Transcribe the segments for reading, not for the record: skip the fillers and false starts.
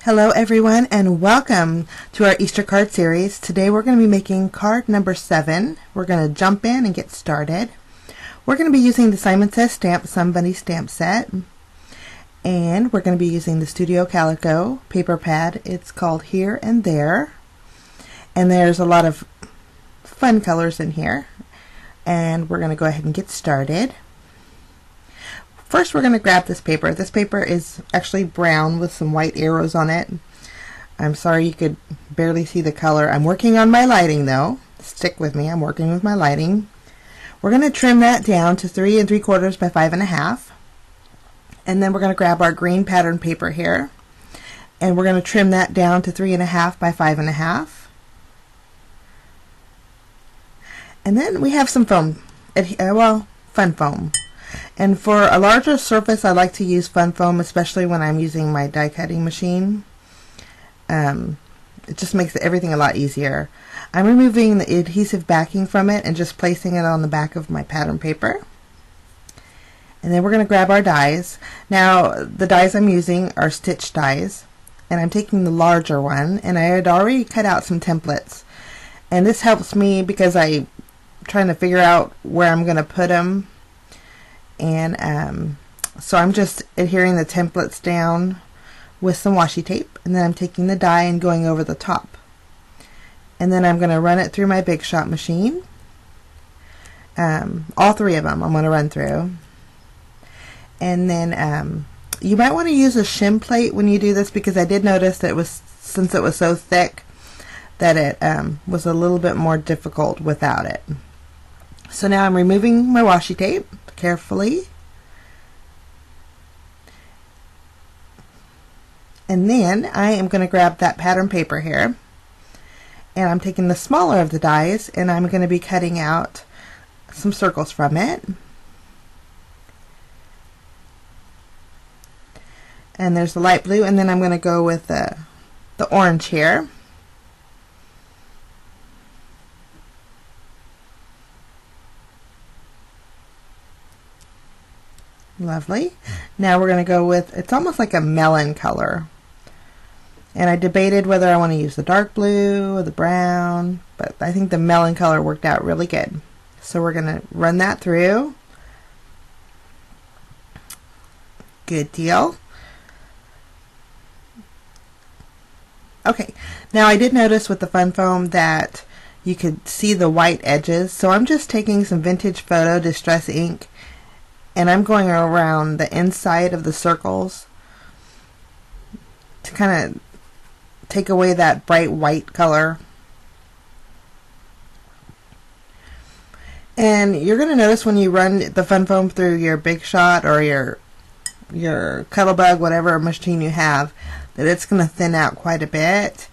Hello everyone and welcome to our Easter card series. Today we're going to be making card number 7. We're going to jump in and get started. We're going to be using the Simon Says Stamp Somebody stamp set, and we're going to be using the Studio Calico paper pad. It's called Here and There, and there's a lot of fun colors in here, and we're going to go ahead and get started. First, we're going to grab this paper. This paper is actually brown with some white arrows on it. I'm sorry you could barely see the color. I'm working on my lighting though. Stick with me, I'm working with my lighting. We're going to trim that down to 3 3/4 by 5 1/2. And then we're going to grab our green pattern paper here. And we're going to trim that down to 3 1/2 by 5 1/2. And then we have some foam, fun foam. And for a larger surface, I like to use fun foam, especially when I'm using my die cutting machine. It just makes everything a lot easier. I'm removing the adhesive backing from it and just placing it on the back of my pattern paper. And then we're going to grab our dies. Now, the dies I'm using are stitch dies, and I'm taking the larger one, and I had already cut out some templates. And this helps me because I'm trying to figure out where I'm going to put them. And so I'm just adhering the templates down with some washi tape, and then I'm taking the die and going over the top, and then I'm going to run it through my Big Shot machine. All 3 of them I'm going to run through, and then you might want to use a shim plate when you do this, because I did notice that since it was so thick that it was a little bit more difficult without it. So now I'm removing my washi tape carefully, and then I am going to grab that pattern paper here, and I'm taking the smaller of the dies, and I'm going to be cutting out some circles from it. And there's the light blue, and then I'm going to go with the orange here. Lovely. Now we're going to go with, it's almost like a melon color. And I debated whether I want to use the dark blue or the brown, but I think the melon color worked out really good. So we're going to run that through. Good deal. Okay, now I did notice with the fun foam that you could see the white edges, so I'm just taking some Vintage Photo Distress ink, and I'm going around the inside of the circles to kind of take away that bright white color. And you're going to notice when you run the fun foam through your Big Shot or your Cuttlebug, whatever machine you have, that it's going to thin out quite a bit.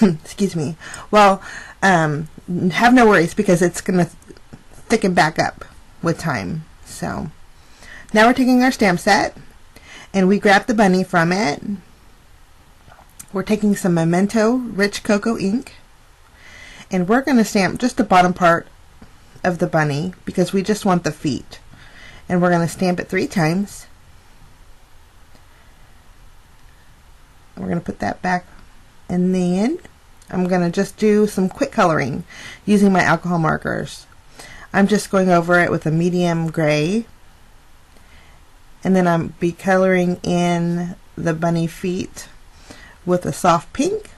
Excuse me. Well, have no worries, because it's going to thicken back up with time. So now we're taking our stamp set, and we grab the bunny from it. We're taking some Memento Rich Cocoa ink, and we're going to stamp just the bottom part of the bunny, because we just want the feet. And we're going to stamp it 3 times. We're going to put that back, and then I'm going to just do some quick coloring using my alcohol markers. I'm just going over it with a medium gray, and then I'm be coloring in the bunny feet with a soft pink,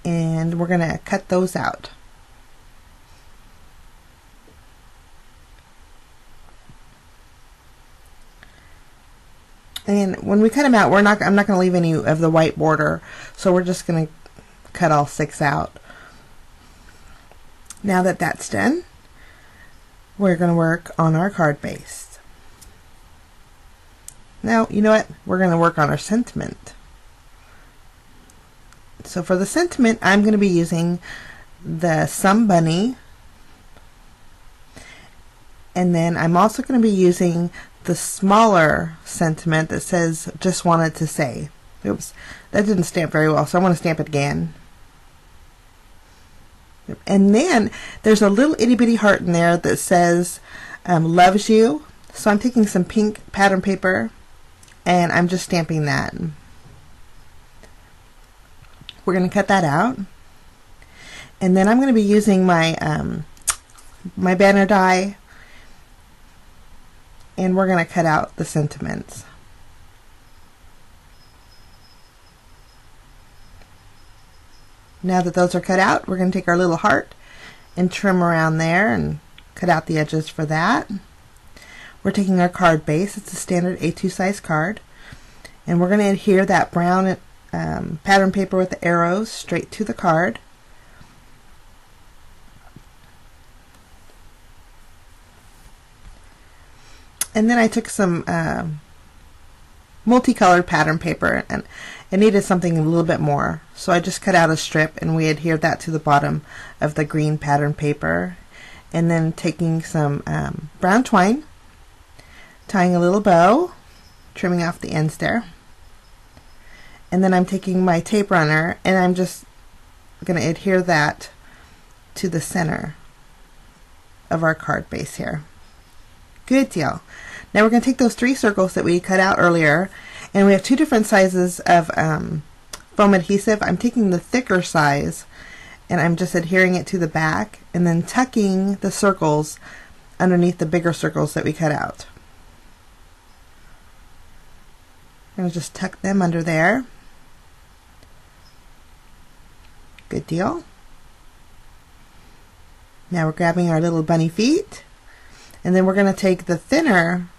and we're going to cut those out. And when we cut them out, I'm not going to leave any of the white border, so we're just going to cut all 6 out. Now that that's done, we're going to work on our card base. Now, you know what? We're going to work on our sentiment. So for the sentiment, I'm going to be using the Some Bunny, and then I'm also going to be using the smaller sentiment that says Just Wanted to Say. Oops, that didn't stamp very well, so I want to stamp it again. And then there's a little itty bitty heart in there that says loves you. So I'm taking some pink pattern paper and I'm just stamping that. We're going to cut that out, and then I'm going to be using my my banner die, and we're going to cut out the sentiments. Now that those are cut out, we're going to take our little heart and trim around there and cut out the edges for that. We're taking our card base. It's a standard A2 size card, and we're going to adhere that brown pattern paper with the arrows straight to the card. And then I took some multicolored pattern paper, and it needed something a little bit more, so I just cut out a strip and we adhered that to the bottom of the green pattern paper. And then taking some brown twine, tying a little bow, trimming off the ends there, and then I'm taking my tape runner and I'm just going to adhere that to the center of our card base here. Good deal. Now we're going to take those 3 circles that we cut out earlier, and we have 2 different sizes of foam adhesive. I'm taking the thicker size and I'm just adhering it to the back and then tucking the circles underneath the bigger circles that we cut out. I'm going to just tuck them under there. Good deal. Now we're grabbing our little bunny feet, and then we're going to take the thinner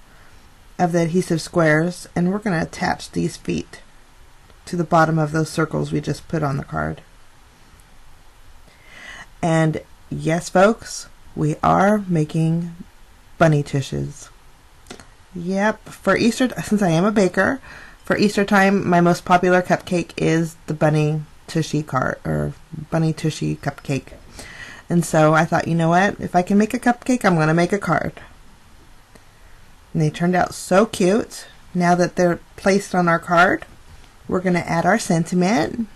of the adhesive squares and we're going to attach these feet to the bottom of those circles we just put on the card. And yes, folks, we are making bunny tushes. Yep, for Easter, since I am a baker, for Easter time, my most popular cupcake is the bunny tushy card, or bunny tushy cupcake. And so I thought, you know what, if I can make a cupcake, I'm going to make a card. And they turned out so cute. Now that they're placed on our card, we're going to add our sentiment.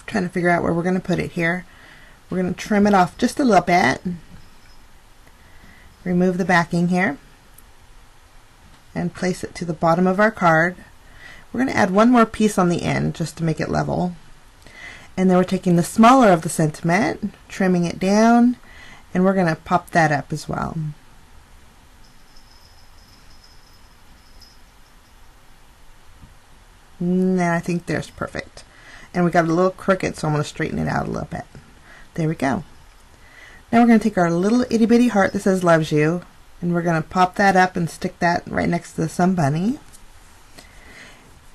Trying to figure out where we're going to put it here. We're going to trim it off just a little bit. Remove the backing here and place it to the bottom of our card. We're going to add one more piece on the end just to make it level. And then we're taking the smaller of the sentiment, trimming it down, and we're going to pop that up as well. Now I think there's perfect. And we got a little crooked, so I'm going to straighten it out a little bit. There we go. Now we're going to take our little itty bitty heart that says loves you, and we're going to pop that up and stick that right next to the Sun Bunny.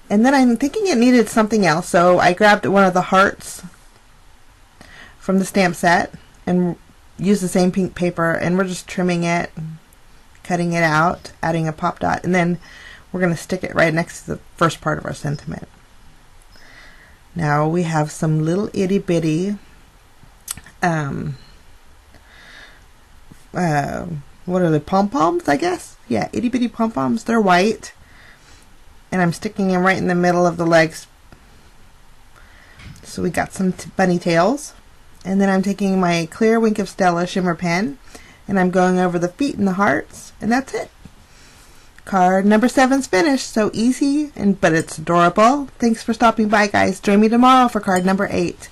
And then I'm thinking it needed something else, so I grabbed one of the hearts from the stamp set and used the same pink paper, and we're just trimming it, cutting it out, adding a pop dot, and then we're going to stick it right next to the first part of our sentiment. Now we have some little itty bitty what are they, pom-poms, I guess? Yeah, itty bitty pom-poms. They're white, and I'm sticking them right in the middle of the legs. So we got some bunny tails, and then I'm taking my clear Wink of Stella shimmer pen, and I'm going over the feet and the hearts, and that's it. Card number 7's finished. So easy, but it's adorable. Thanks for stopping by, guys. Join me tomorrow for card number 8.